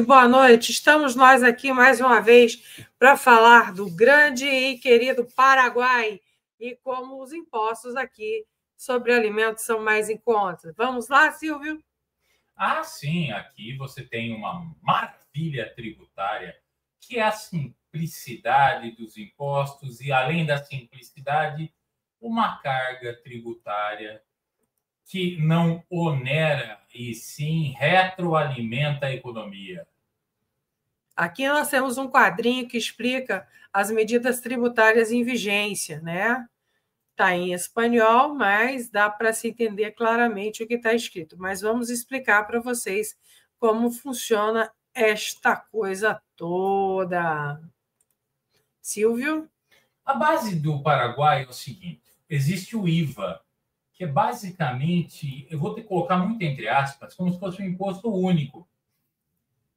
Boa noite, estamos nós aqui mais uma vez para falar do grande e querido Paraguai e como os impostos aqui sobre alimentos são mais em conta. Vamos lá, Silvio? Ah, sim, aqui você tem uma maravilha tributária, que é a simplicidade dos impostos e, além da simplicidade, uma carga tributária que não onera e sim retroalimenta a economia. Aqui nós temos um quadrinho que explica as medidas tributárias em vigência, né? Está em espanhol, mas dá para se entender claramente o que está escrito. Mas vamos explicar para vocês como funciona esta coisa toda. Silvio? A base do Paraguai é o seguinte: existe o IVA, que é basicamente, eu vou ter que colocar muito entre aspas, como se fosse um imposto único.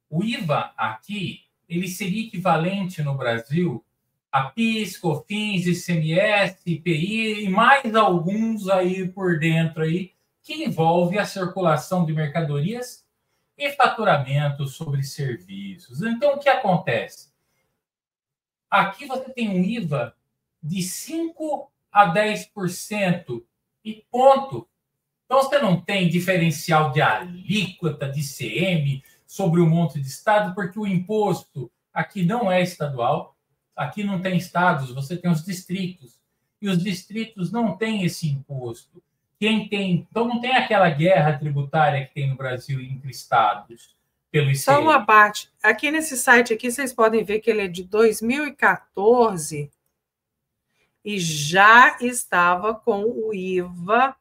O IVA aqui, ele seria equivalente no Brasil a PIS, COFINS, ICMS, IPI e mais alguns aí por dentro aí, que envolve a circulação de mercadorias e faturamento sobre serviços. Então, o que acontece? Aqui você tem um IVA de 5 a 10% e ponto. Então, você não tem diferencial de alíquota, de ICM sobre um monte de estado, porque o imposto aqui não é estadual, aqui não tem estados, você tem os distritos. E os distritos não têm esse imposto. Quem tem, então, não tem aquela guerra tributária que tem no Brasil entre estados pelo ICM. Só uma parte. Aqui nesse site aqui, vocês podem ver que ele é de 2014 e já estava com o IVA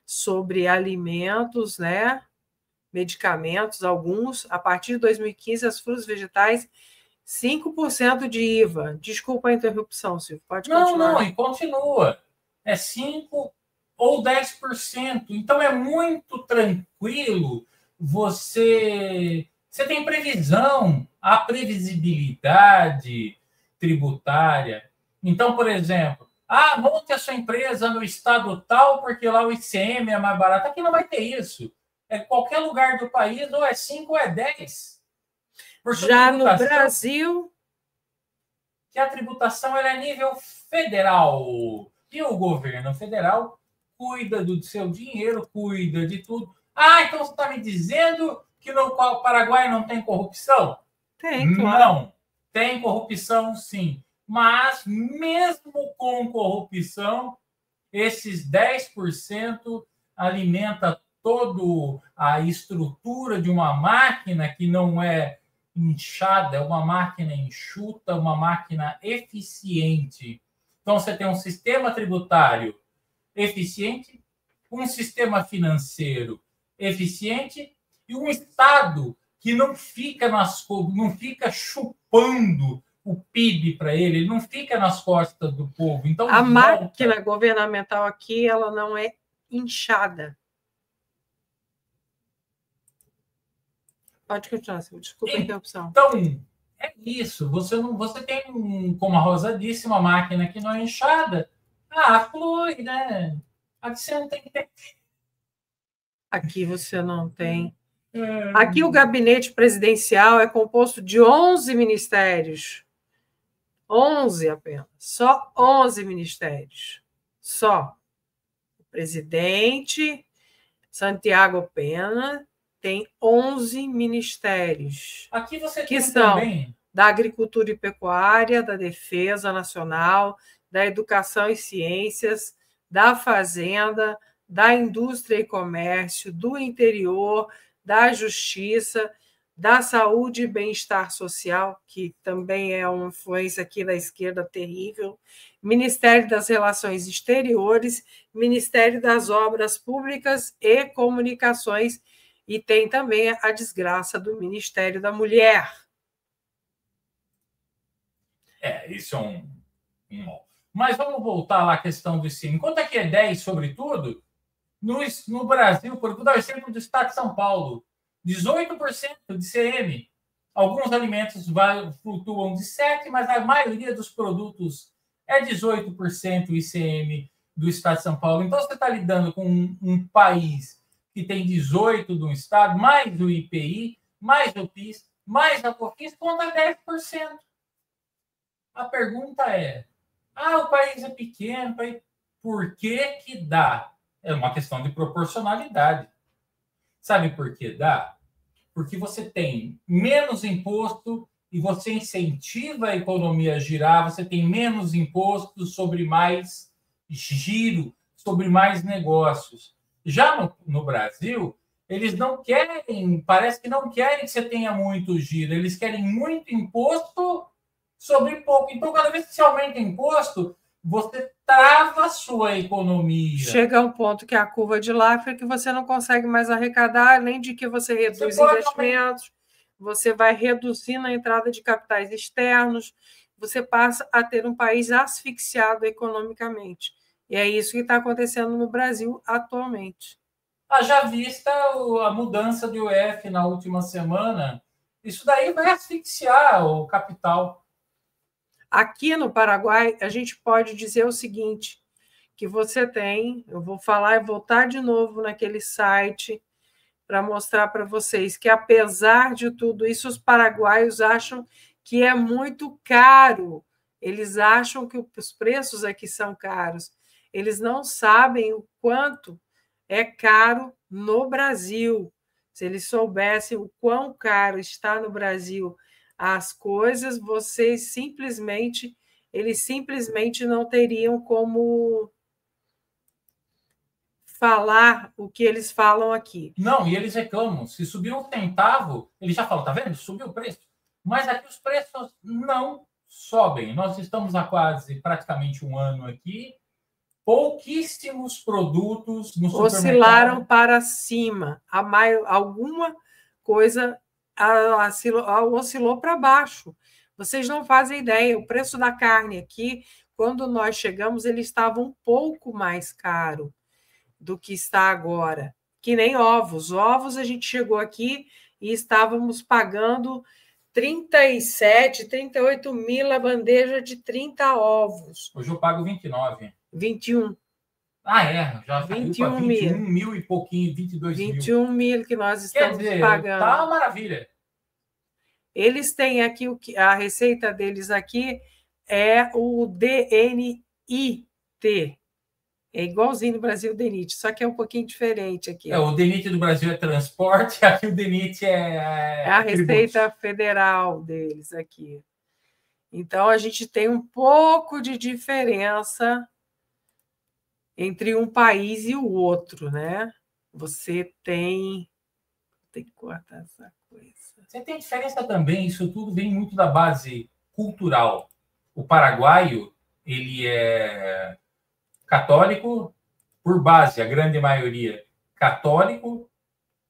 sobre alimentos, né? Medicamentos, alguns, a partir de 2015, as frutas vegetais, 5% de IVA. Desculpa a interrupção, Silvio, pode continuar. Não, e continua. É 5 ou 10%. Então, é muito tranquilo. Você tem previsão, a previsibilidade tributária. Então, por exemplo, monte a sua empresa no estado tal, porque lá o ICM é mais barato. Aqui não vai ter isso. É qualquer lugar do país, ou é 5 ou é 10. Já no Brasil, que a tributação é a nível federal. E o governo federal cuida do seu dinheiro, cuida de tudo. Então você está me dizendo que no Paraguai não tem corrupção? Tem, claro. Não, tem corrupção sim. Mas mesmo com corrupção, esses 10% alimenta toda a estrutura de uma máquina que não é inchada, é uma máquina enxuta, uma máquina eficiente. Então, você tem um sistema tributário eficiente, um sistema financeiro eficiente e um Estado que não fica chupando o PIB para ele não fica nas costas do povo. Então, a máquina governamental aqui, ela não é inchada. Pode continuar, desculpa a interrupção. Então, é isso. Você tem, como a Rosa disse, uma máquina que não é inchada. Flui, né? Aqui você não tem que ter. Aqui você não tem. Aqui o gabinete presidencial é composto de 11 ministérios. 11 apenas. Só 11 ministérios. Só. O presidente, Santiago Pena, tem 11 ministérios. Aqui você que tem são também da Agricultura e Pecuária, da Defesa Nacional, da Educação e Ciências, da Fazenda, da Indústria e Comércio, do Interior, da Justiça, da Saúde e Bem-Estar Social, que também é uma influência aqui da esquerda terrível, Ministério das Relações Exteriores, Ministério das Obras Públicas e Comunicações, e tem também a desgraça do Ministério da Mulher. Isso é um. Mas vamos voltar lá à questão do ICM. Quanto é que é 10, sobretudo? No Brasil, por exemplo, do estado de São Paulo, 18% de ICM. Alguns alimentos flutuam de 7%, mas a maioria dos produtos é 18% ICM do estado de São Paulo. Então, você está lidando com um país que tem 18% do estado, mais o IPI, mais o PIS, Mas a COFINS conta 10%. A pergunta é, o país é pequeno, por que que dá? É uma questão de proporcionalidade. Sabe por que dá? Porque você tem menos imposto e você incentiva a economia a girar, você tem menos imposto sobre mais giro, sobre mais negócios. Já no Brasil, eles não querem, parece que não querem que você tenha muito giro, eles querem muito imposto sobre pouco. Então, cada vez que você aumenta imposto, você trava a sua economia. Chega a um ponto que é a curva de Laffer que você não consegue mais arrecadar, além de que você reduz investimentos, você vai reduzindo a entrada de capitais externos, você passa a ter um país asfixiado economicamente. E é isso que está acontecendo no Brasil atualmente. Haja vista a mudança do IOF na última semana, isso daí vai asfixiar o capital. Aqui no Paraguai, a gente pode dizer o seguinte, que você tem, eu vou falar e voltar de novo naquele site para mostrar para vocês que, apesar de tudo isso, os paraguaios acham que é muito caro. Eles acham que os preços aqui são caros. Eles não sabem o quanto é caro no Brasil. Se eles soubessem o quão caro está no Brasil as coisas, eles simplesmente não teriam como falar o que eles falam aqui. Não, e eles reclamam. Se subir um centavo, eles já falam, tá vendo? Subiu o preço. Mas aqui os preços não sobem. Nós estamos há praticamente um ano aqui. Pouquíssimos produtos no supermercado oscilaram para cima. Alguma coisa oscilou para baixo. Vocês não fazem ideia. O preço da carne aqui, quando nós chegamos, ele estava um pouco mais caro do que está agora. Que nem ovos. Ovos, a gente chegou aqui e estávamos pagando 37, 38 mil a bandeja de 30 ovos. Hoje eu pago 29. 21. Já 21 caiu para 21 mil e pouquinho, 22 mil. 21 mil que nós estamos pagando. Tá uma maravilha. Eles têm aqui, a receita deles aqui é o DNIT. É igualzinho no Brasil o DENIT, só que é um pouquinho diferente aqui. O DENIT do Brasil é transporte, aqui o DENIT é a Receita Federal deles aqui. Então, a gente tem um pouco de diferença entre um país e o outro, né? Você tem que cortar essa coisa. Você tem diferença também, isso tudo vem muito da base cultural. O paraguaio, ele é católico, por base, a grande maioria católico,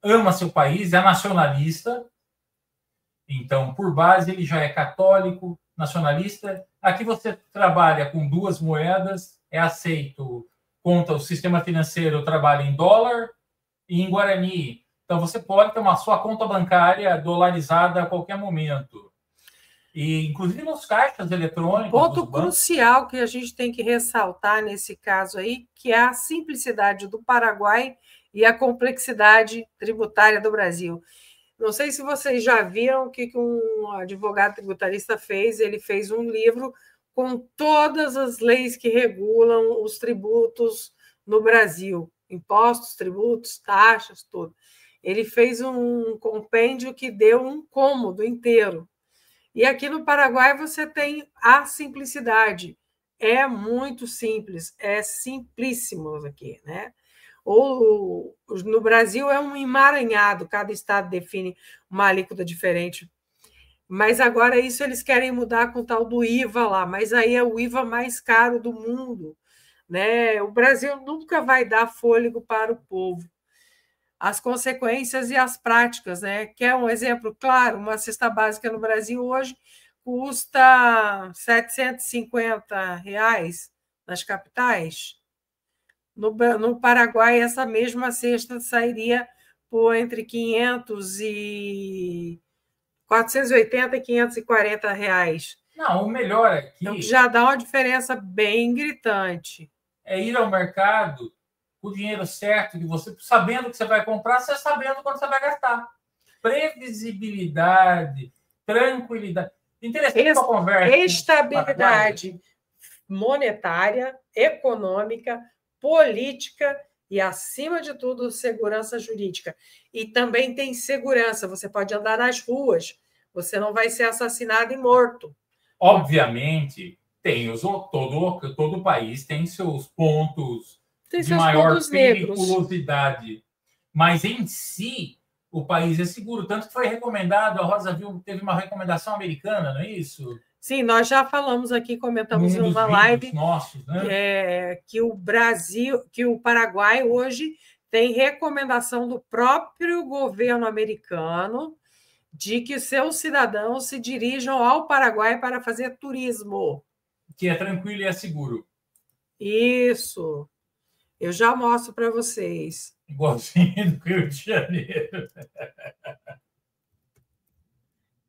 ama seu país, é nacionalista. Então, por base, ele já é católico, nacionalista. Aqui você trabalha com duas moedas, é aceito, conta o sistema financeiro trabalha em dólar e em guarani. Então, você pode ter sua conta bancária dolarizada a qualquer momento. E, inclusive, nos caixas eletrônicos. Ponto crucial que a gente tem que ressaltar nesse caso aí, que é a simplicidade do Paraguai e a complexidade tributária do Brasil. Não sei se vocês já viram o que um advogado tributarista fez. Ele fez um livro com todas as leis que regulam os tributos no Brasil. Impostos, tributos, taxas, tudo. Ele fez um compêndio que deu um cômodo inteiro. E aqui no Paraguai você tem a simplicidade. É muito simples, é simplíssimo aqui, né? Ou no Brasil é um emaranhado, cada estado define uma alíquota diferente. Mas agora isso eles querem mudar com o tal do IVA lá, mas aí é o IVA mais caro do mundo, né? O Brasil nunca vai dar fôlego para o povo. As consequências e as práticas, né? Quer um exemplo claro? Uma cesta básica no Brasil hoje custa R$ 750 nas capitais. No Paraguai, essa mesma cesta sairia por entre 480 e 540 reais. Não, o melhor aqui... Então, já dá uma diferença bem gritante. É ir ao mercado com o dinheiro certo de você, sabendo que você vai comprar, você sabendo quando você vai gastar. previsibilidade, tranquilidade. Interessante a conversa. Estabilidade monetária, econômica, política e, acima de tudo, segurança jurídica. E também tem segurança. Você pode andar nas ruas, você não vai ser assassinado e morto. Obviamente, todo país tem seus pontos de maior periculosidade. Mas, em si, o país é seguro. Tanto que foi recomendado, a Rosa viu, teve uma recomendação americana, não é isso? Sim, nós já falamos aqui, comentamos numa live nossos, né? Que o Brasil, que o Paraguai hoje tem recomendação do próprio governo americano de que seus cidadãos se dirijam ao Paraguai para fazer turismo. Que é tranquilo e é seguro. Isso. Eu já mostro para vocês. Igualzinho do Rio de Janeiro.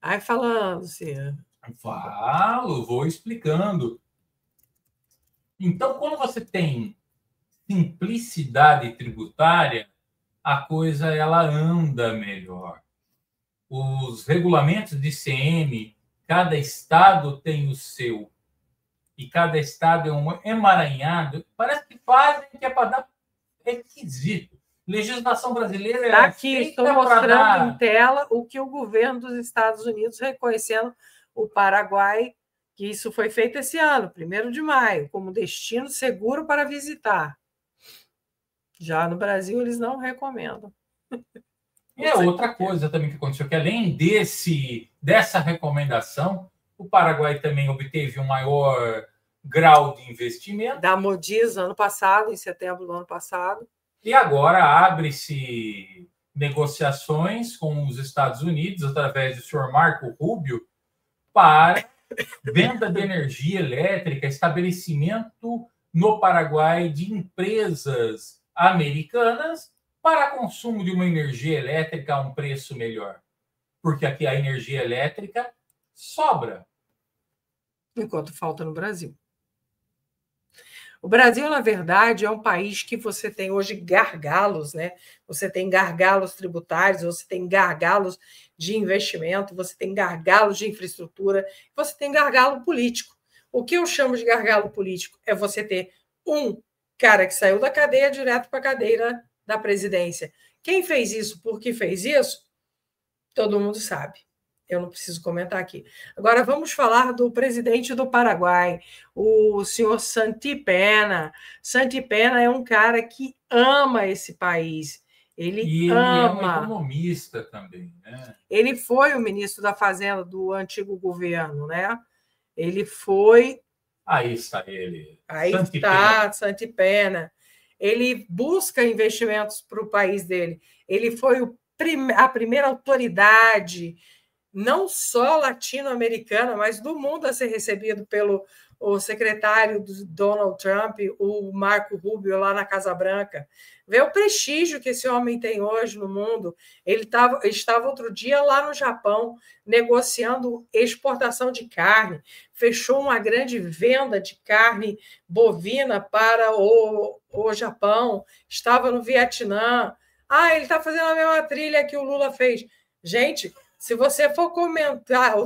Vai falando, Ciro. Falo, vou explicando. Então, quando você tem simplicidade tributária, a coisa ela anda melhor. Os regulamentos de ICM, cada estado tem o seu. E cada estado é um emaranhado. Parece que fazem que é para dar requisito. Legislação brasileira está aqui, estou mostrando em tela o que o governo dos Estados Unidos reconhecendo o Paraguai, que isso foi feito esse ano, 1º de maio, como destino seguro para visitar. Já no Brasil, eles não recomendam. Outra coisa também que aconteceu, que além dessa recomendação, o Paraguai também obteve um maior grau de investimento. Da Modiz, ano passado, em setembro do ano passado. E agora abre-se negociações com os Estados Unidos, através do senhor Marco Rubio, para venda de energia elétrica, estabelecimento no Paraguai de empresas americanas para consumo de uma energia elétrica a um preço melhor. Porque aqui a energia elétrica sobra. Enquanto falta no Brasil. O Brasil, na verdade, é um país que você tem hoje gargalos, né? Você tem gargalos tributários, você tem gargalos de investimento, você tem gargalos de infraestrutura, você tem gargalo político. O que eu chamo de gargalo político é você ter um cara que saiu da cadeia direto para a cadeira da presidência. Quem fez isso, por que fez isso? Todo mundo sabe. Eu não preciso comentar aqui. Agora, vamos falar do presidente do Paraguai, o senhor Santi Pena. Santi Pena é um cara que ama esse país. Ele ama. É um economista também, né? Ele foi o ministro da Fazenda do antigo governo, né? Ele foi... Aí está ele. Aí está, Santi Pena. Ele busca investimentos para o país dele. Ele foi a primeira autoridade, não só latino-americana, mas do mundo, a ser recebido pelo o secretário do Donald Trump, o Marco Rubio, lá na Casa Branca. Vê o prestígio que esse homem tem hoje no mundo. Ele estava outro dia lá no Japão, negociando exportação de carne, fechou uma grande venda de carne bovina para o Japão, estava no Vietnã. Ele está fazendo a mesma trilha que o Lula fez. Gente, se você for comparar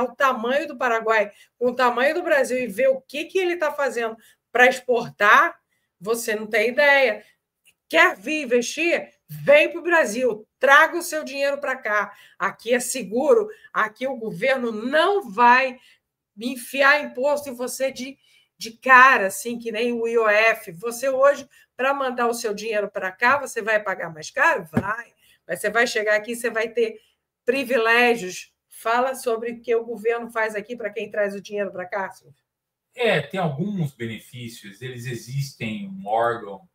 o tamanho do Paraguai com o tamanho do Brasil e ver o que ele está fazendo para exportar, você não tem ideia. Quer vir investir? Vem para o Brasil, traga o seu dinheiro para cá. Aqui é seguro, aqui o governo não vai enfiar imposto em você de cara, assim, que nem o IOF. Você hoje, para mandar o seu dinheiro para cá, você vai pagar mais caro? Vai. Mas você vai chegar aqui, você vai ter privilégios. Fala sobre o que o governo faz aqui para quem traz o dinheiro para cá, Silvio. Tem alguns benefícios. Eles existem um órgão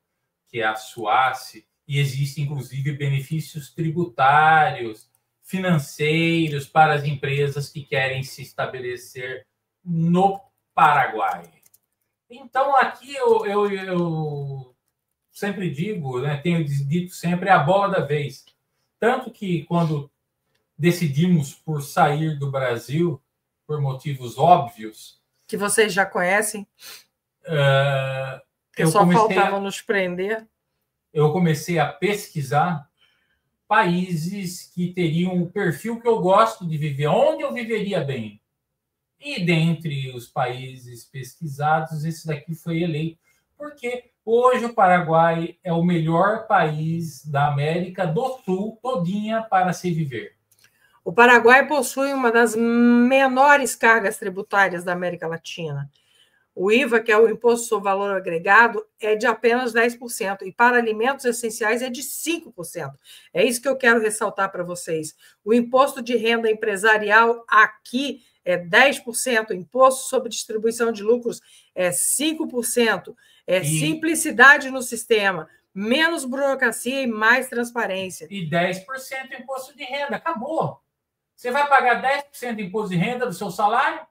que é a SUACE, e existem, inclusive, benefícios tributários, financeiros para as empresas que querem se estabelecer no Paraguai. Então, aqui eu sempre digo, né, tenho dito sempre, é a bola da vez. Tanto que, quando decidimos por sair do Brasil, por motivos óbvios... Que vocês já conhecem? Que só faltava nos prender. Eu comecei a pesquisar países que teriam o perfil que eu gosto de viver, onde eu viveria bem. E dentre os países pesquisados, esse daqui foi eleito, porque hoje o Paraguai é o melhor país da América do Sul todinha para se viver. O Paraguai possui uma das menores cargas tributárias da América Latina. O IVA, que é o Imposto sobre Valor Agregado, é de apenas 10%, e para alimentos essenciais é de 5%. É isso que eu quero ressaltar para vocês. O imposto de renda empresarial aqui é 10%, o imposto sobre distribuição de lucros é 5%, simplicidade no sistema, menos burocracia e mais transparência. E 10% imposto de renda, acabou. Você vai pagar 10% de imposto de renda do seu salário,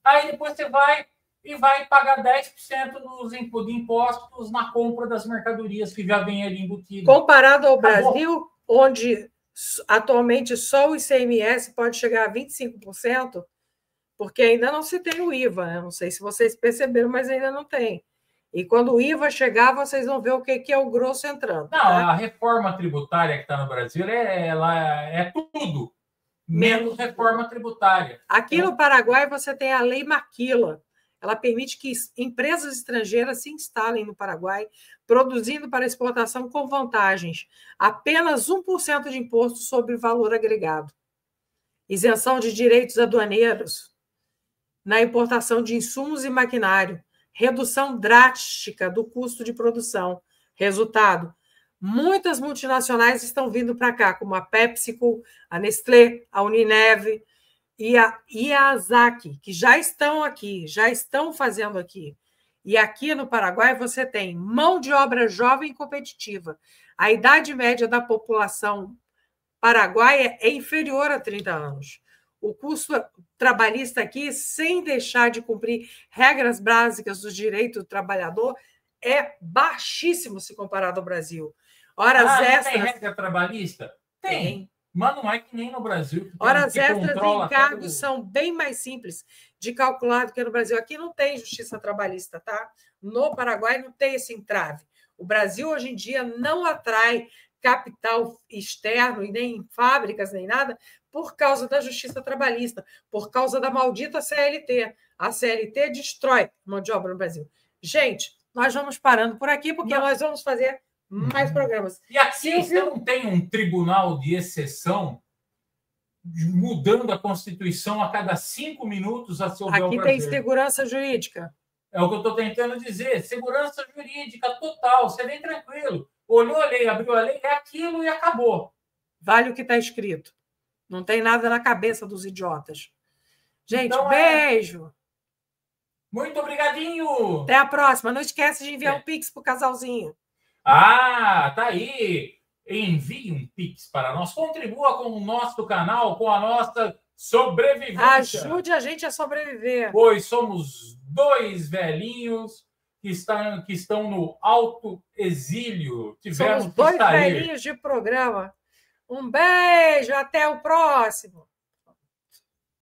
aí depois você vai pagar 10% de impostos na compra das mercadorias que já vem ali embutido. Comparado ao Brasil, onde atualmente só o ICMS pode chegar a 25%, porque ainda não se tem o IVA, né? Não sei se vocês perceberam, mas ainda não tem. E quando o IVA chegar, vocês vão ver o que é o grosso entrando. Não, tá? A reforma tributária que está no Brasil ela é tudo, menos reforma tributária. Aqui no Paraguai você tem a Lei Maquila. Ela permite que empresas estrangeiras se instalem no Paraguai, produzindo para exportação com vantagens. Apenas 1% de imposto sobre valor agregado. Isenção de direitos aduaneiros na importação de insumos e maquinário. Redução drástica do custo de produção. Resultado: muitas multinacionais estão vindo para cá, como a PepsiCo, a Nestlé, a Unilever e a Asahi, que já estão aqui, já estão fazendo aqui. E aqui no Paraguai você tem mão de obra jovem e competitiva. A idade média da população paraguaia é inferior a 30 anos. O custo trabalhista aqui, sem deixar de cumprir regras básicas do direito do trabalhador, é baixíssimo se comparado ao Brasil. Horas extras... Tem regra trabalhista? Tem. Mas não é que nem no Brasil. Horas extras e encargos são bem mais simples de calcular do que no Brasil. Aqui não tem justiça trabalhista, tá? No Paraguai não tem esse entrave. O Brasil, hoje em dia, não atrai capital externo, e nem fábricas, nem nada, por causa da justiça trabalhista, por causa da maldita CLT. A CLT destrói mão de obra no Brasil. Gente, nós vamos parando por aqui, porque nós vamos fazer mais programas. E aqui você não tem um tribunal de exceção mudando a Constituição a cada 5 minutos a seu bel prazer. Aqui tem segurança jurídica. É o que eu estou tentando dizer. Segurança jurídica total. Você vem tranquilo. Olhou a lei, abriu a lei, é aquilo e acabou. Vale o que está escrito. Não tem nada na cabeça dos idiotas. Gente, então, beijo. Muito obrigadinho. Até a próxima. Não esquece de enviar um Pix para o casalzinho. Ah, tá aí. Envie um Pix para nós. Contribua com o nosso canal, com a nossa sobrevivência. Ajude a gente a sobreviver. Pois somos 2 velhinhos que estão no alto exílio. Somos 2 velhinhos de programa. Um beijo, até o próximo.